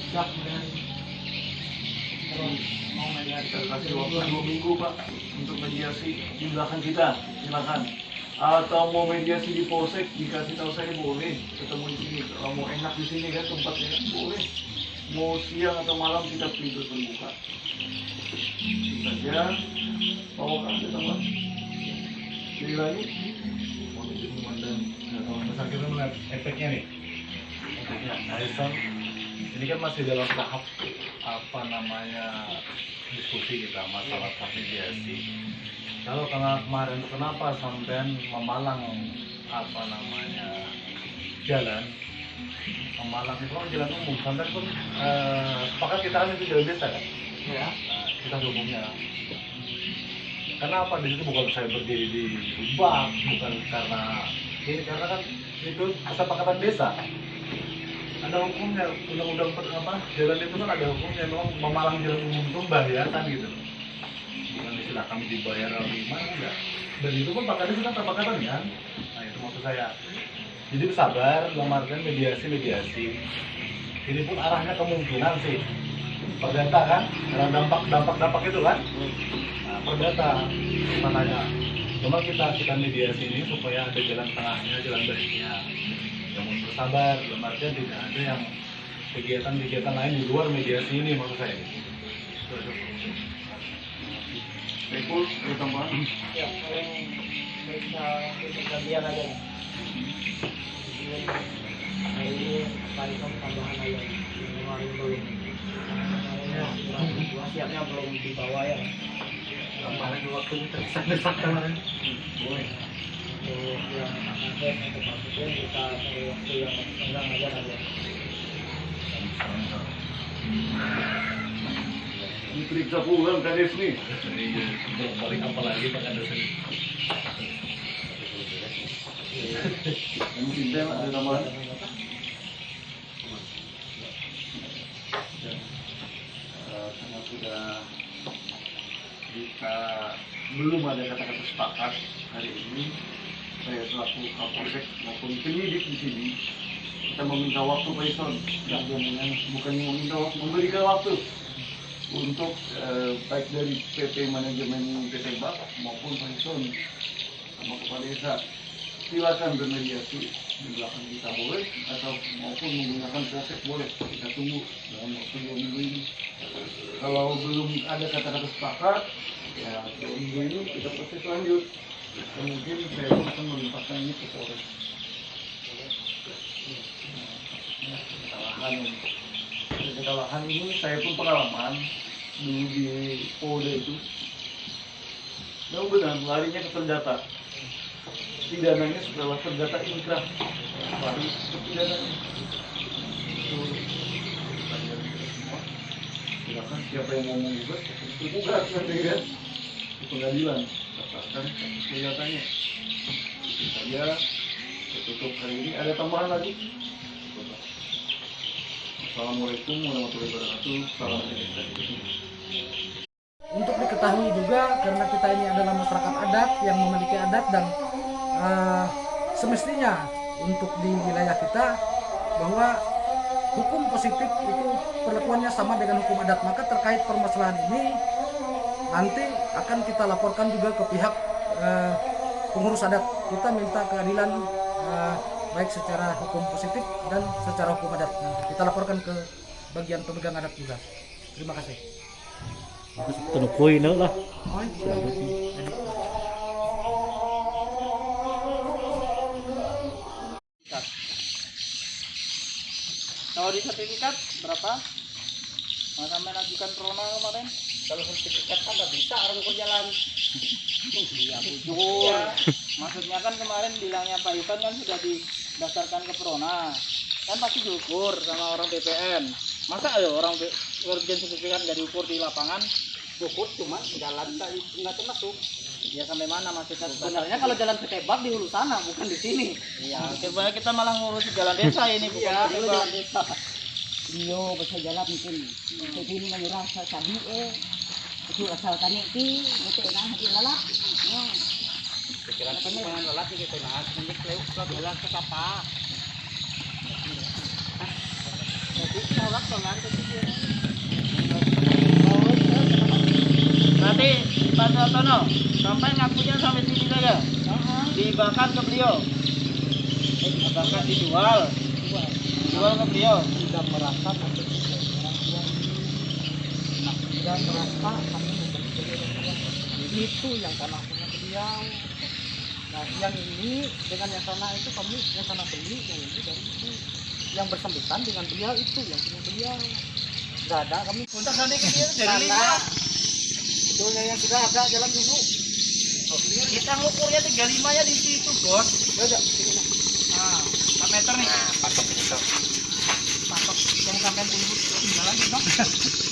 Siap, kemudian terus mau mediasi. Kita kasih waktu 2 minggu Pak untuk mediasi di belakang kita, silakan. Atau mau mediasi di polsek, dikasih tahu saya boleh ketemu di sini. Kalau mau enak di sini kan tempatnya kan boleh. Mau siang atau malam kita pintu terbuka. Saja bawa ke ada teman. Jadi lagi mau izin komandan. Nah, kalau misalnya kita melihat efeknya nih, efeknya Aisan ini kan masih dalam tahap apa namanya diskusi kita masalah mediasi. Kalau karena kemarin itu kenapa sampean memalang apa namanya jalan, memalang itu kan jalan umum, sampean pun sepakat kita kan itu jalan desa kan? Ya. Nah, kita hukumnya. Kenapa di situ bukan saya berdiri di bak, bukan karena ini, karena kan itu kesepakatan desa. Ada hukumnya, undang-undang apa jalan itu kan ada hukumnya, memang memalang jalan umum itu membahayakan gitu. Bukan istilah kami dibayar atau gimana enggak. Dan itu pun pakatnya kita kesepakatan kan. Nah itu maksud saya. Jadi bersabar, dalam artian mediasi. Ini pun arahnya kemungkinan sih perdata kan, karena dampak itu kan. Nah, perdata makanya. Cuma kita mediasi ini supaya ada jalan tengahnya, jalan baiknya. Yang bersabar, dalam artian tidak ada yang kegiatan-kegiatan lain di luar mediasi ini maksud saya. Ekul, ada tambahan? Ya, paling bisa untuk bagian aja. Ini paling tambahan aja. Kemarin belum. Wasiatnya belum dibawa ya. Kemarin waktu kita desak kemarin. Boleh. Untuk yang ada untuk masuknya kita cari waktu yang senggang aja kali ya. Diperiksa pulang Kades nih. Balik apa lagi Pak Kades ini? Yang cinta ada tambahan? Karena sudah jika belum ada kata-kata sepakat hari ini, saya selaku Kapolsek maupun penyidik di sini kita meminta waktu Pak Ison, bukan meminta waktu, memberikan waktu untuk baik dari PT manajemen PT BAK maupun Pak Ison sama kepala desa, silakan bermediasi di belakang kita boleh atau maupun menggunakan polsek boleh, kita tunggu dalam waktu 2 minggu ini. Kalau belum ada kata-kata sepakat, ya 2 minggu ini kita proses lanjut. Kemudian saya akan melimpahkan ini ke Polres. Kesalahan ini saya pun pengalaman dulu di Polda itu. Yang benar larinya ke perdata. Pidananya setelah perdata inkrah baru ke pidananya. Silakan siapa yang mau menggugat, itu gugat nanti kan di pengadilan. Dapatkan senjatanya. Itu saja. Tutup hari ini. Ada tambahan lagi? Assalamualaikum warahmatullahi wabarakatuh. Salam sejahtera. Untuk diketahui juga karena kita ini adalah masyarakat adat yang memiliki adat dan semestinya untuk di wilayah kita bahwa hukum positif itu perlakuannya sama dengan hukum adat. Maka terkait permasalahan ini nanti akan kita laporkan juga ke pihak pengurus adat. Kita minta keadilan baik secara hukum positif dan secara hukum adat. Kita laporkan ke bagian pemegang adat juga. Terima kasih. Tenukui nữa lah. Kalau di sertifikat berapa? Nah, sampai ajukan Prona kemarin. Kalau sertifikat kan nggak bisa orang berjalan. Iya jujur. Maksudnya kan kemarin bilangnya Pak Ivan kan sudah didaftarkan ke Prona. Kan pasti diukur sama orang BPN. Masa ada orang urgen sertifikat dari ukur di lapangan? Ukur cuma jalan nggak termasuk. Ya sampai mana maksudnya? Sebenarnya kalau jalan ketebak di hulu sana bukan di sini. Iya. Sebenarnya kita malah ngurus jalan desa ini bukan jalan desa. Dia bisa jalan mungkin. Jadi ini menyerah sabi itu asal tani itu nah hati lalak. Pikiran kami dengan lalak gitu nah. Ini lewat jalan ke apa? Jadi Berarti Pak Sartono sampai ngakunya sampai sini saja. Dibahkan ke beliau. Bahkan dijual ke beliau. Tidak merasa kami tidak merasa kami itu yang tanah punya beliau. Nah yang ini dengan yang tanah itu kami yang tanah beli, yang ini dari itu yang bersangkutan dengan beliau itu yang punya beliau. Nggak ada kami Untuk nanti ke dia dari karena betulnya yang sudah ada jalan dulu. kita ngukurnya 35 ya di situ, Bos. Ya udah sini nah. Nah, 4 meter nih. Patok itu. Patok yang sampai dulu jalan itu.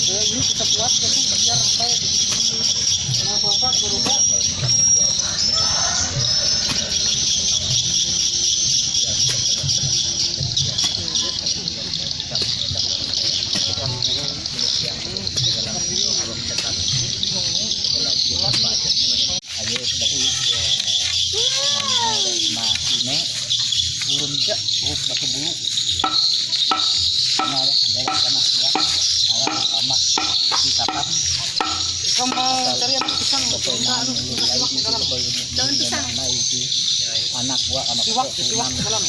Ini kita buat jadi biar supaya apa berubah. Kamu cari yang pisang, daun pisang. Anak buah anak Siwak dalam.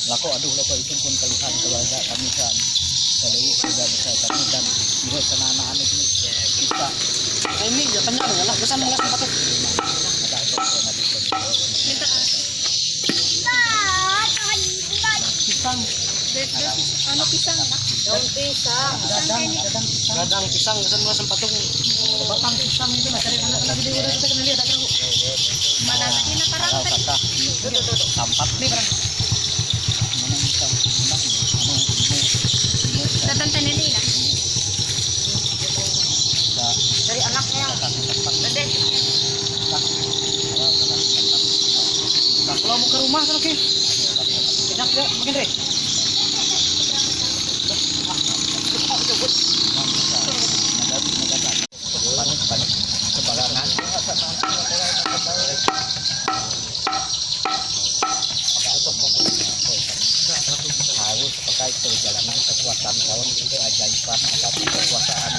lako aduh lako itu pun keluhan keluarga kami kan kalau sudah besar kami dan juga sana anak-anak itu kita Ini jatahnya adalah kesan ngelas tempat itu. ada nanti Pisang, gadang pisang kesan ngelas tempat itu. Batang pisang itu nah cari anak-anak di udah kita kenal lihat ada. Mana lagi na parang kalau kata sampat Ini barang. datang tanili na. Dari anaknya. Gede. Nah, kalau mau ke rumah kan oke. Enak ya, makin deh. harus terkait perjalanan kekuatan kawan itu ajaiban atas kekuasaan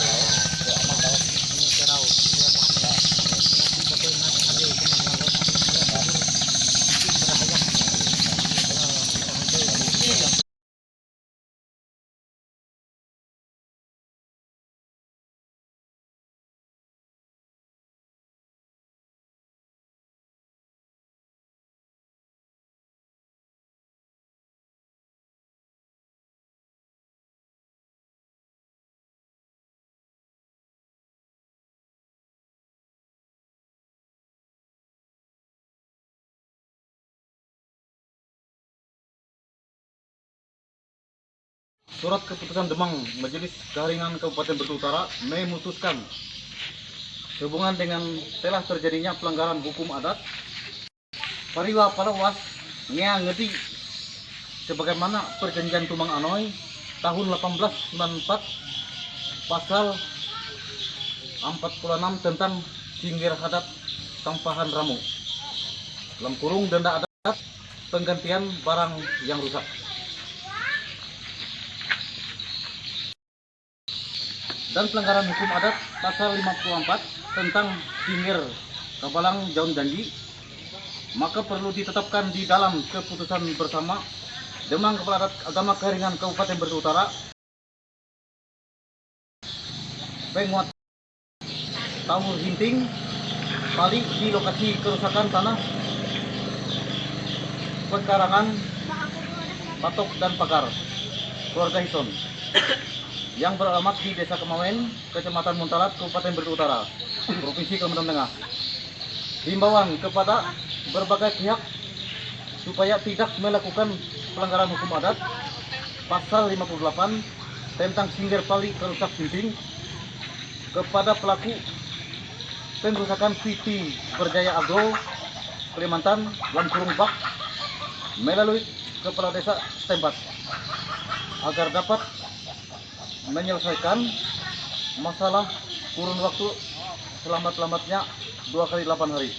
Surat Keputusan Demang Majelis Keharingan Kabupaten Batu Utara memutuskan sehubungan dengan telah terjadinya pelanggaran hukum adat pariwa palawas ngea ngeti sebagaimana perjanjian Tumang Anoy tahun 1894 pasal 46 tentang singgir hadat tampahan ramu dalam kurung denda adat penggantian barang yang rusak. Dan pelanggaran hukum adat pasal 54 tentang singgir kabalang jaun janji, maka perlu ditetapkan di dalam keputusan bersama Demang Kepala Adat Agama Keharingan Kabupaten Batu Utara penguat Tawur Hinting Pali di lokasi kerusakan tanah pekarangan patok dan pagar keluarga Hison yang beralamat di Desa Kemawen, Kecamatan Muntalat, Kabupaten Batu Utara, Provinsi Kalimantan Tengah. Himbauan kepada berbagai pihak supaya tidak melakukan pelanggaran hukum adat pasal 58 tentang Singger Pali kerusak Pimping kepada pelaku pengerusakan PT Berjaya Agro Kalimantan Bak melalui kepala desa setempat agar dapat menyelesaikan masalah kurun waktu selamat-lambatnya 2 kali 8 hari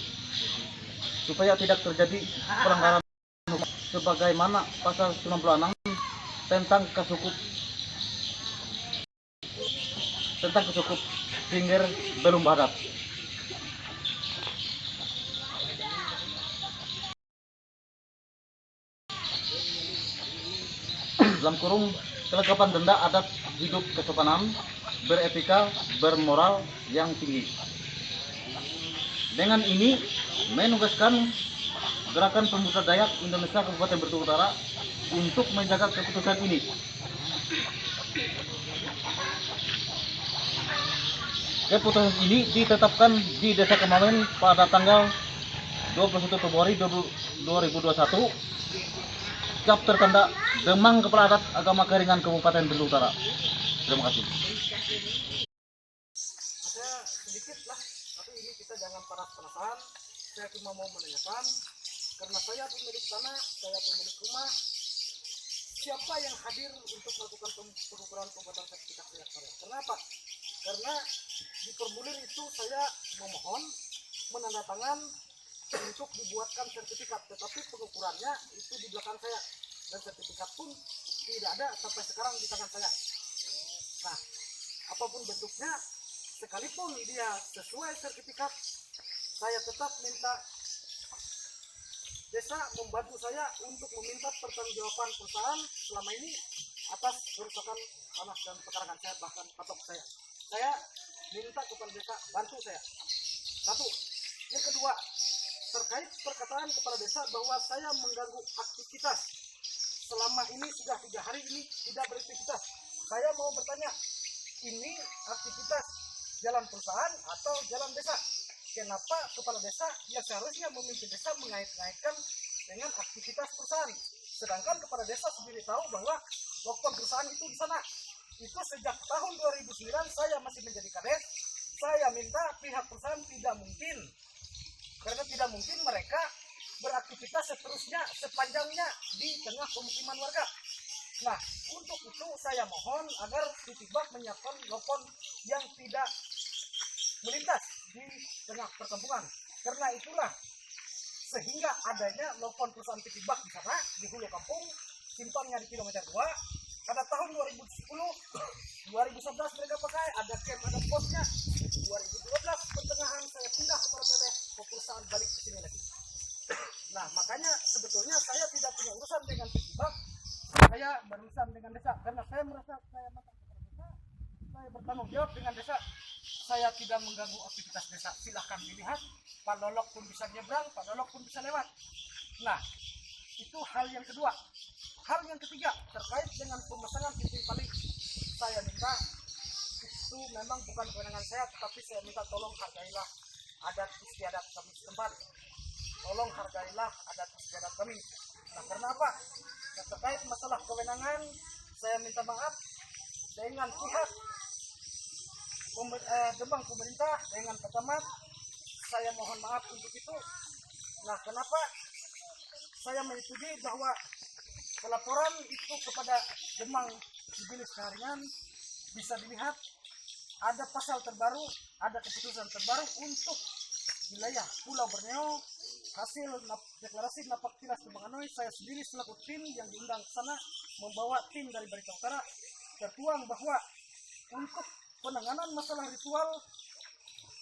supaya tidak terjadi pelanggaran hukum sebagaimana pasal 96 tentang kesukup Singger belum badat. Dalam kurung kelengkapan denda adat hidup kesopanan, beretika, bermoral yang tinggi. Dengan ini menugaskan Gerakan Pemuda Dayak Indonesia Kabupaten Batu Utara untuk menjaga keputusan ini. Keputusan ini ditetapkan di Desa Kemawen pada tanggal 21 Februari 2021. Cap tertanda Demang Kepala Adat Agama Keringan Kabupaten Batu Utara. Terima kasih. Ada sedikit lah, tapi ini kita jangan panas-panasan. Saya cuma mau menanyakan, karena saya pemilik tanah, saya pemilik rumah, siapa yang hadir untuk melakukan pengukuran pembuatan sertifikat layak karya? Kenapa? Karena di formulir itu saya memohon menandatangan untuk dibuatkan sertifikat, tetapi pengukurannya itu di belakang saya dan sertifikat pun tidak ada sampai sekarang di tangan saya. Nah, apapun bentuknya, sekalipun dia sesuai sertifikat, saya tetap minta desa membantu saya untuk meminta pertanggungjawaban perusahaan selama ini atas kerusakan tanah dan pekarangan saya, bahkan patok saya. Saya minta kepada desa bantu saya. Satu. Yang kedua, terkait perkataan kepala desa bahwa saya mengganggu aktivitas selama ini sudah 3 hari ini tidak beraktivitas. Saya mau bertanya, ini aktivitas jalan perusahaan atau jalan desa? Kenapa kepala desa yang seharusnya memimpin desa mengait-ngaitkan dengan aktivitas perusahaan? Sedangkan kepala desa sendiri tahu bahwa lokal perusahaan itu di sana. Itu sejak tahun 2009 saya masih menjadi kades. Saya minta pihak perusahaan tidak mungkin, karena tidak mungkin mereka beraktivitas seterusnya sepanjangnya di tengah pemukiman warga. Nah, untuk itu saya mohon agar Titibak menyiapkan lopon yang tidak melintas di tengah perkampungan. Karena itulah sehingga adanya lopon perusahaan Titibak di sana di hulu kampung, simpangnya di kilometer 2. Pada tahun 2010, 2011 mereka pakai, ada camp, ada posnya. 2012 pertengahan saya pindah ke Martele, perusahaan balik ke sini lagi. Nah, makanya sebetulnya saya tidak punya urusan dengan Titibak, saya berurusan dengan desa, karena saya merasa saya matang kepada desa, saya bertanggung jawab dengan desa. Saya tidak mengganggu aktivitas desa. Silahkan dilihat, Pak Lolok pun bisa nyebrang, Pak Lolok pun bisa lewat. Nah, itu hal yang kedua. Hal yang ketiga, terkait dengan pemasangan TV paling, saya minta, itu memang bukan kewenangan saya, tetapi saya minta tolong hargailah adat istiadat kami setempat. Tolong hargailah adat istiadat kami. Nah, karena apa? Nah, terkait masalah kewenangan, saya minta maaf dengan pihak Demang pemerintah, dengan Pak Camat, saya mohon maaf untuk itu. Nah, kenapa saya menyetujui bahwa pelaporan itu kepada Demang Sibilis Keringan bisa dilihat ada pasal terbaru, ada keputusan terbaru untuk wilayah Pulau Borneo. Hasil deklarasi napak tilas Demang Anoy, saya sendiri selaku tim yang diundang ke sana membawa tim dari Barito Utara, tertuang bahwa untuk penanganan masalah ritual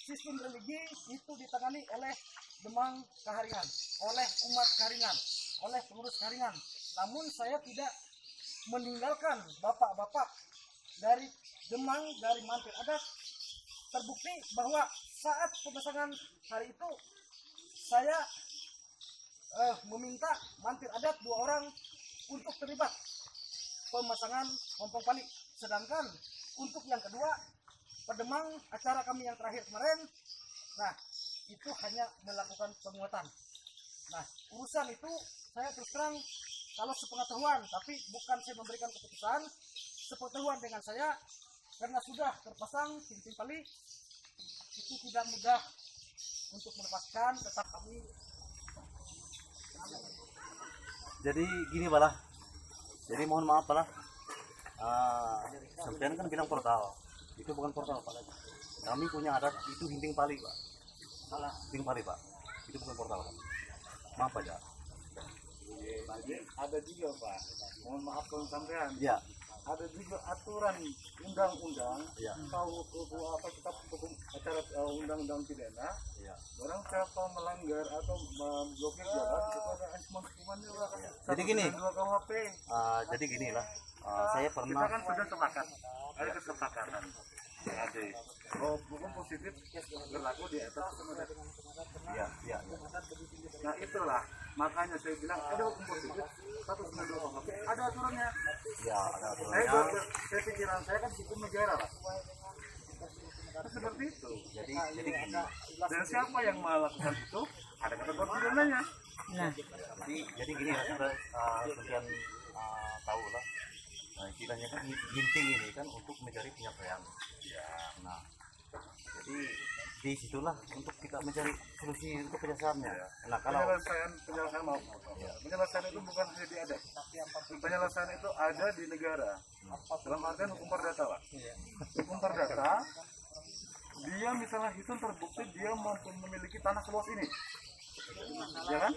sistem religi itu ditangani oleh Demang Keringan, oleh umat Keringan, oleh pengurus Keringan. Namun saya tidak meninggalkan bapak-bapak dari Demang, dari mantir adat. Terbukti bahwa saat pemasangan hari itu saya meminta mantir adat 2 orang untuk terlibat pemasangan ompong pali. Sedangkan untuk yang kedua, Pedemang acara kami yang terakhir kemarin, nah itu hanya melakukan penguatan. Nah, urusan itu saya terus terang kalau sepengetahuan, tapi bukan saya memberikan keputusan, sepengetahuan dengan saya karena sudah terpasang cincin tali itu tidak mudah untuk melepaskan, tetap kami. Jadi gini Balah, jadi mohon maaf Balah, sampean kan bilang portal, itu bukan portal Pak. Kami punya adat itu hinting pali Pak. Salah, hinting pali Pak, itu bukan portal Pak. Maaf aja. Ada juga Pak, mohon maaf kalau sampean. Ya, Ada juga aturan undang-undang, ya, tahu apa kita hukum acara undang-undang pidana. ya. Orang siapa melanggar atau memblokir jalan itu ada ancaman hukumannya Pak. Jadi gini. 192 KUHP. Jadi gini lah, saya Kita pernah. kan sudah sepakat, ada kesepakatan. Ada. Hukum positif berlaku di atas semua. Ya, ya, ya. Nah itulah makanya saya bilang ada hukum positif 192 KUHP, ada aturannya. Ya, ada Saya aturannya. saya pikiran saya kan hukum negara lah. Seperti itu. Jadi gini. Dan siapa yang melakukan itu ada kategori pidananya. Nah, Jadi gini lah, kita sekian tahu lah. Istilahnya kan ginting ini kan untuk mencari penyelesaian. Ya. Nah, jadi di situlah untuk kita mencari solusi untuk penyelesaiannya. Nah, kalau Penyelesaian mau. Penyelesaian itu bukan hanya di adat. Penyelesaian itu ada di negara. Dalam artian hukum perdata Pak. Hukum perdata, dia misalnya itu terbukti dia memiliki tanah seluas ini, ya kan?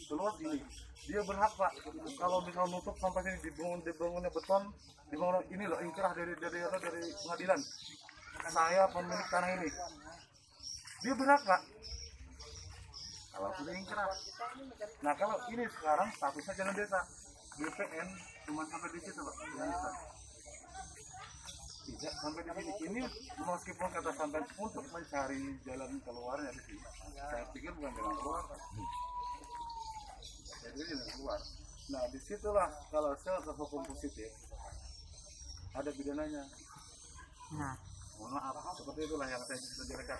Seluas ini, dia berhak Pak. Kalau misal nutup sampai sini dibangunnya beton, dibangun ini loh ingkrah dari pengadilan. Saya pemilik tanah ini, dia berhak Pak. Kalau sudah ingkrah. Nah kalau ini sekarang statusnya jalan desa, BPN cuma sampai di situ Pak. Tidak sampai di sini. Ini meskipun kata sampai untuk mencari jalan keluarnya di sini, saya pikir bukan jalan keluar. Jadi jalan keluar. Nah disitulah kalau saya ke hukum positif ada pidananya. nah. Mohon maaf, seperti itulah yang saya bisa jelaskan.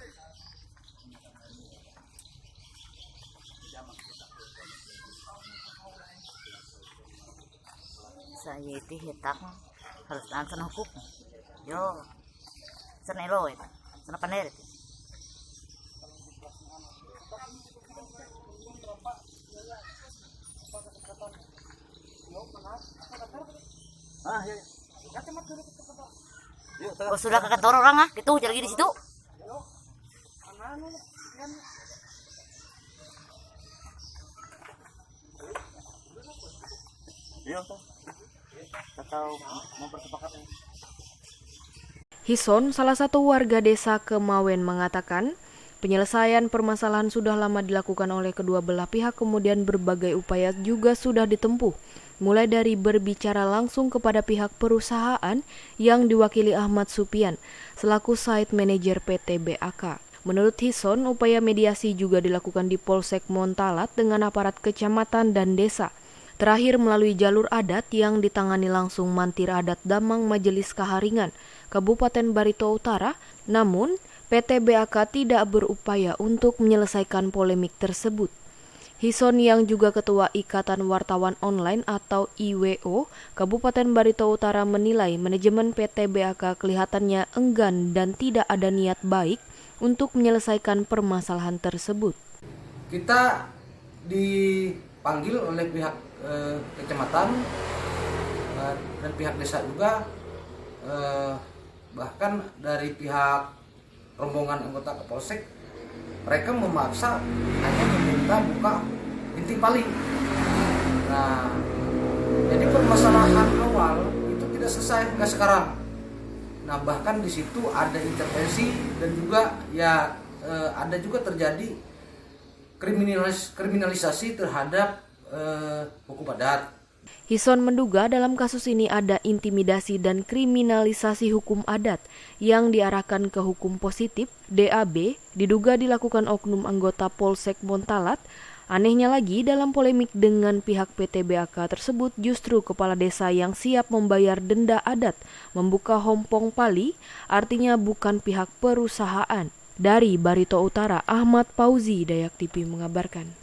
Saya itu hitak harus tahan sana hukum. Yo, sana elo itu, sana paner itu. ya. Yuk, Oh sudah ke kantor orang gitu cari lagi di situ. Atau mempersepakatnya. Hison, salah satu warga desa Kemawen, mengatakan penyelesaian permasalahan sudah lama dilakukan oleh kedua belah pihak, kemudian berbagai upaya juga sudah ditempuh, mulai dari berbicara langsung kepada pihak perusahaan yang diwakili Ahmad Supian selaku site manager PT BAK. Menurut Hison, upaya mediasi juga dilakukan di Polsek Montalat dengan aparat kecamatan dan desa. Terakhir melalui jalur adat yang ditangani langsung Mantir Adat Damang Majelis Kaharingan, Kabupaten Barito Utara, namun PT BAK tidak berupaya untuk menyelesaikan polemik tersebut. Hison yang juga Ketua Ikatan Wartawan Online atau IWO Kabupaten Barito Utara menilai manajemen PT BAK kelihatannya enggan dan tidak ada niat baik untuk menyelesaikan permasalahan tersebut. Kita dipanggil oleh pihak kecamatan dan pihak desa juga, bahkan dari pihak rombongan anggota Kapolsek, mereka memaksa hanya meminta buka inti paling. Nah, jadi permasalahan awal itu tidak selesai hingga sekarang. Nah, bahkan di situ ada intervensi dan juga ada juga terjadi kriminalisasi terhadap hukum adat. Hison menduga dalam kasus ini ada intimidasi dan kriminalisasi hukum adat yang diarahkan ke hukum positif DAB, diduga dilakukan oknum anggota Polsek Montalat. Anehnya lagi, dalam polemik dengan pihak PT BAK tersebut justru kepala desa yang siap membayar denda adat membuka hompong pali, artinya bukan pihak perusahaan. Dari Barito Utara, Ahmad Pauzi, Dayak TV mengabarkan.